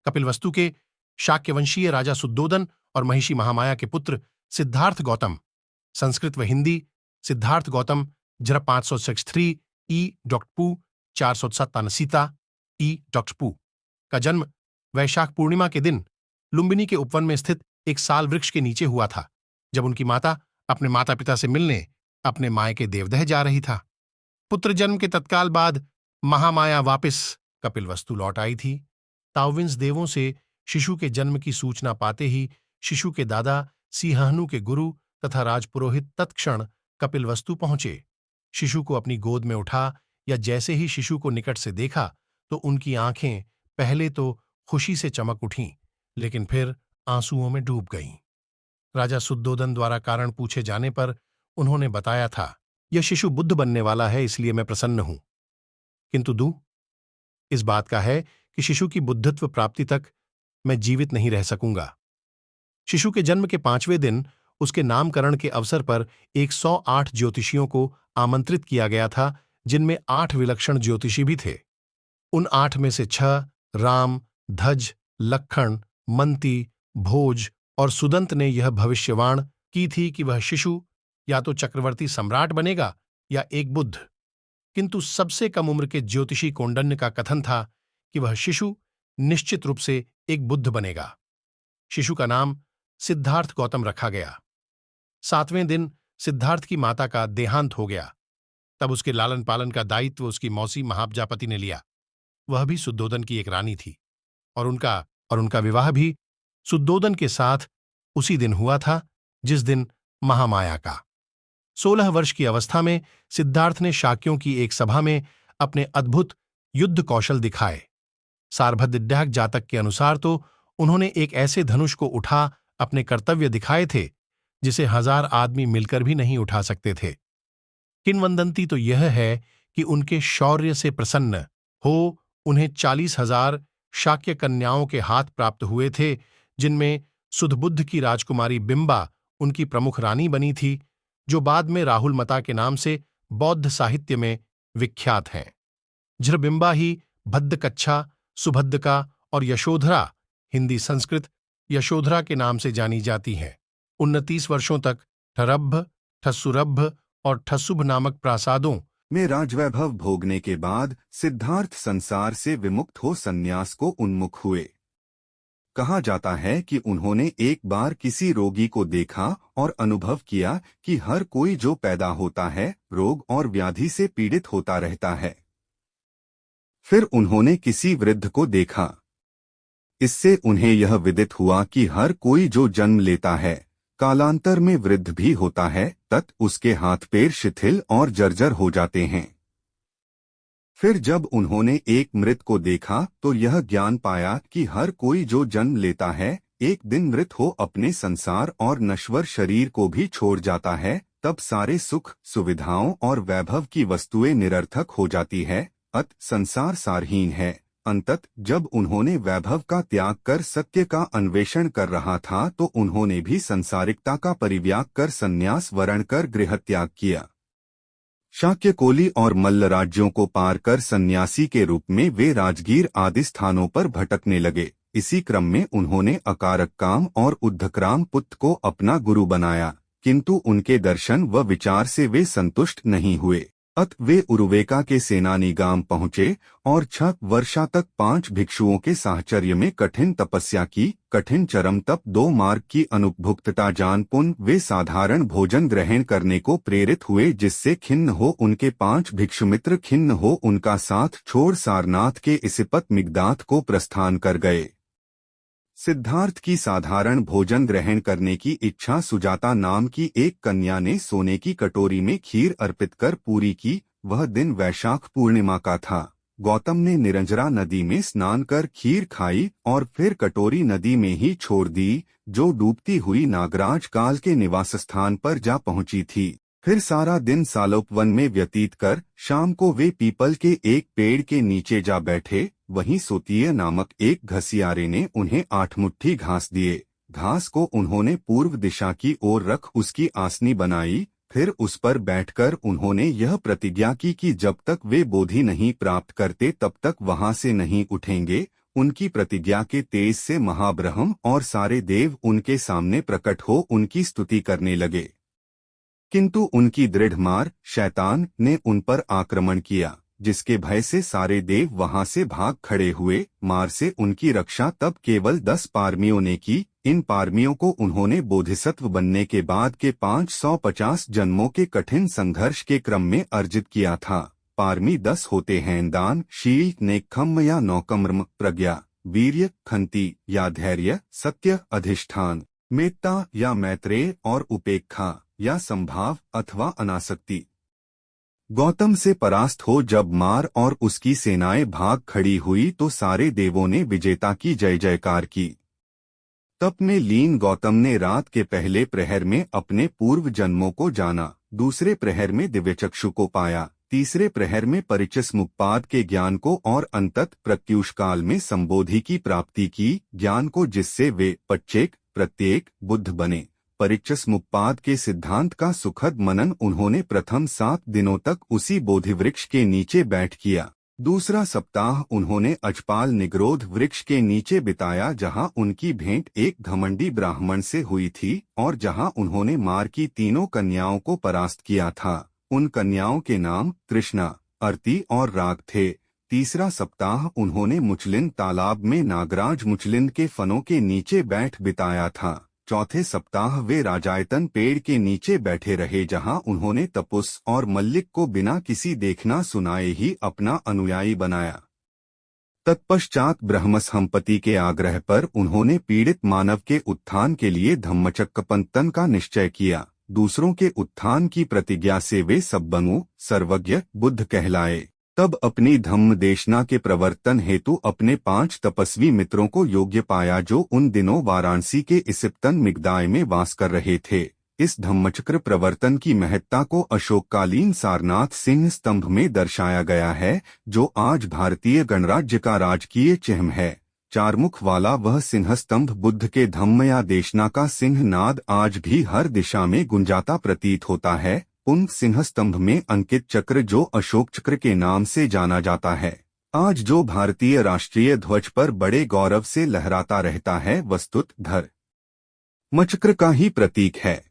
कपिलवस्तु के शाक्यवंशीय राजा शुद्धोदन और महिषी महामाया के पुत्र सिद्धार्थ गौतम, संस्कृत व हिंदी सिद्धार्थ गौतम जरा 563 ई डॉक्टपू 457 सीता ई डॉक्टपू का जन्म वैशाख पूर्णिमा के दिन लुम्बिनी के उपवन में स्थित एक साल वृक्ष के नीचे हुआ था, जब उनकी माता अपने माता पिता से मिलने अपने मायके देवदह जा रही था। पुत्र जन्म के तत्काल बाद महामाया वापिस कपिलवस्तु लौट आई थी। ताउविंस देवों से शिशु के जन्म की सूचना पाते ही शिशु के दादा सिंहनु के गुरु तथा राजपुरोहित तत्क्षण कपिलवस्तु पहुंचे। शिशु को अपनी गोद में उठा या जैसे ही शिशु को निकट से देखा तो उनकी आंखें पहले तो खुशी से चमक उठीं, लेकिन फिर आंसुओं में डूब गईं। राजा शुद्धोदन द्वारा कारण पूछे जाने पर उन्होंने बताया था, यह शिशु बुद्ध बनने वाला है, इसलिए मैं प्रसन्न हूं। किंतु दुख इस बात का है कि शिशु की बुद्धत्व प्राप्ति तक मैं जीवित नहीं रह सकूंगा। शिशु के जन्म के 5वें दिन उसके नामकरण के अवसर पर 108 ज्योतिषियों को आमंत्रित किया गया था, जिनमें 8 विलक्षण ज्योतिषी भी थे। उन 8 में से 6 राम, धज, लक्ष्मण, मंती, भोज और सुदंत ने यह भविष्यवाण की थी कि वह शिशु या तो चक्रवर्ती सम्राट बनेगा या एक बुद्ध। किंतु सबसे कम उम्र के ज्योतिषी कौंडन्य का कथन था कि वह शिशु निश्चित रूप से एक बुद्ध बनेगा। शिशु का नाम सिद्धार्थ गौतम रखा गया। 7वें दिन सिद्धार्थ की माता का देहांत हो गया। तब उसके लालन पालन का दायित्व उसकी मौसी महाबजापति ने लिया। वह भी शुद्धोदन की एक रानी थी और उनका विवाह भी शुद्धोदन के साथ उसी दिन हुआ था जिस दिन महामाया का। 16 वर्ष की अवस्था में सिद्धार्थ ने शाक्यों की एक सभा में अपने अद्भुत युद्ध कौशल दिखाए। सारभद्रडाक जातक के अनुसार तो उन्होंने एक ऐसे धनुष को उठा अपने कर्तव्य दिखाए थे जिसे 1000 आदमी मिलकर भी नहीं उठा सकते थे। किंवदंती तो यह है कि उनके शौर्य से प्रसन्न हो उन्हें 40,000 शाक्य कन्याओं के हाथ प्राप्त हुए थे, जिनमें सुधबुद्ध की राजकुमारी बिंबा उनकी प्रमुख रानी बनी थी, जो बाद में राहुलमता के नाम से बौद्ध साहित्य में विख्यात हैं। झ्रबिंबा ही भद्दकच्छा, सुभद्दका और यशोधरा हिंदी संस्कृत यशोधरा के नाम से जानी जाती हैं। 29 वर्षों तक ठरभ, ठस्सुरभ और ठस्सुभ नामक प्रासादों में राजवैभव भोगने के बाद सिद्धार्थ संसार से विमुक्त हो संन्यास को उन्मुख हुए। कहा जाता है कि उन्होंने एक बार किसी रोगी को देखा और अनुभव किया कि हर कोई जो पैदा होता है रोग और व्याधि से पीड़ित होता रहता है। फिर उन्होंने किसी वृद्ध को देखा। इससे उन्हें यह विदित हुआ कि हर कोई जो जन्म लेता है कालांतर में वृद्ध भी होता है, तत् उसके हाथ पैर शिथिल और जर्जर हो जाते हैं। फिर जब उन्होंने एक मृत को देखा तो यह ज्ञान पाया कि हर कोई जो जन्म लेता है एक दिन मृत हो अपने संसार और नश्वर शरीर को भी छोड़ जाता है। तब सारे सुख, सुविधाओं और वैभव की वस्तुएं निरर्थक हो जाती है, अत संसार सारहीन है। अंतत जब उन्होंने वैभव का त्याग कर सत्य का अन्वेषण कर रहा था तो उन्होंने भी संसारिकता का परित्याग कर संन्यास वर्ण कर गृहत्याग किया। शाक्य, कोली और मल्ल राज्यों को पार कर सन्यासी के रूप में वे राजगीर आदि स्थानों पर भटकने लगे। इसी क्रम में उन्होंने अकारक काम और उद्धक्राम पुत्र को अपना गुरु बनाया, किंतु उनके दर्शन व विचार से वे संतुष्ट नहीं हुए। अत वे उरुवेका के सेनानीगाम पहुँचे और 6 वर्षा तक 5 भिक्षुओं के साहचर्य में कठिन तपस्या की। कठिन चरम तप 2 मार्ग की अनुपभुक्तता जान पुन वे साधारण भोजन ग्रहण करने को प्रेरित हुए, जिससे खिन्न हो उनके 5 भिक्षुमित्र खिन्न हो उनका साथ छोड़ सारनाथ के इसिपत मिगदाथ को प्रस्थान कर गए। सिद्धार्थ की साधारण भोजन ग्रहण करने की इच्छा सुजाता नाम की एक कन्या ने सोने की कटोरी में खीर अर्पित कर पूरी की। वह दिन वैशाख पूर्णिमा का था। गौतम ने निरंजरा नदी में स्नान कर खीर खाई और फिर कटोरी नदी में ही छोड़ दी, जो डूबती हुई नागराज काल के निवास स्थान पर जा पहुंची थी। फिर सारा दिन सालोपवन में व्यतीत कर शाम को वे पीपल के एक पेड़ के नीचे जा बैठे। वहीं सोतीय नामक एक घसियारे ने उन्हें 8 मुट्ठी घास दिए। घास को उन्होंने पूर्व दिशा की ओर रख उसकी आसनी बनाई। फिर उस पर बैठकर उन्होंने यह प्रतिज्ञा की कि जब तक वे बोधि नहीं प्राप्त करते तब तक वहां से नहीं उठेंगे। उनकी प्रतिज्ञा के तेज से महाब्रह्म और सारे देव उनके सामने प्रकट हो उनकी स्तुति करने लगे। किंतु उनकी दृढ़ मार शैतान ने उन पर आक्रमण किया, जिसके भय से सारे देव वहां से भाग खड़े हुए। मार से उनकी रक्षा तब केवल 10 पारमियों ने की। इन पारमियों को उन्होंने बोधिसत्व बनने के बाद के 550 जन्मों के कठिन संघर्ष के क्रम में अर्जित किया था। पारमी 10 होते हैं दान, शील, नेकखम्म या नौकम्रम, प्रज्ञा, वीर्य, खंती या धैर्य, सत्य, अधिष्ठान, मेत्ता या मैत्रेय और उपेक्षा या संभाव अथवा अनासक्ति। गौतम से परास्त हो जब मार और उसकी सेनाएं भाग खड़ी हुई तो सारे देवों ने विजेता की जय जयकार की। तप में लीन गौतम ने रात के पहले प्रहर में अपने पूर्व जन्मों को जाना, दूसरे प्रहर में दिव्यचक्षु को पाया, तीसरे प्रहर में परिचस मुक्पाद के ज्ञान को और अंतत प्रत्यूष काल में संबोधि की प्राप्ति की, ज्ञान को जिससे वे पच्चेक प्रत्येक बुद्ध बने। परिचस मुक्पाद के सिद्धांत का सुखद मनन उन्होंने प्रथम 7 दिनों तक उसी बोधिवृक्ष के नीचे बैठ किया। दूसरा सप्ताह उन्होंने अजपाल निग्रोध वृक्ष के नीचे बिताया, जहां उनकी भेंट एक घमंडी ब्राह्मण से हुई थी और जहां उन्होंने मार की 3 कन्याओं को परास्त किया था। उन कन्याओं के नाम तृष्णा, अर्ति और राग थे। तीसरा सप्ताह उन्होंने मुचलिन तालाब में नागराज मुचलिन के फनों के नीचे बैठ बिताया था। चौथे सप्ताह वे राजायतन पेड़ के नीचे बैठे रहे, जहां उन्होंने तपुस और मल्लिक को बिना किसी देखना सुनाए ही अपना अनुयायी बनाया। तत्पश्चात ब्रह्मसंपत्ति के आग्रह पर उन्होंने पीड़ित मानव के उत्थान के लिए धम्मचक्कपंतन का निश्चय किया। दूसरों के उत्थान की प्रतिज्ञा से वे सब्बंगु सर्वज्ञ बुद्ध कहलाए। तब अपनी धम्म देशना के प्रवर्तन हेतु अपने 5 तपस्वी मित्रों को योग्य पाया, जो उन दिनों वाराणसी के इसिप्तन मिगदाय में वास कर रहे थे। इस धम्मचक्र प्रवर्तन की महत्ता को अशोककालीन सारनाथ सिंह स्तंभ में दर्शाया गया है, जो आज भारतीय गणराज्य का राजकीय चिह्न है। 4 मुख वाला वह सिंह स्तंभ बुद्ध के धम्म या देशना का सिंह नाद आज भी हर दिशा में गुंजाता प्रतीत होता है। उन सिंह स्तंभ में अंकित चक्र, जो अशोक चक्र के नाम से जाना जाता है, आज जो भारतीय राष्ट्रीय ध्वज पर बड़े गौरव से लहराता रहता है, वस्तुतः धर्मचक्र का ही प्रतीक है।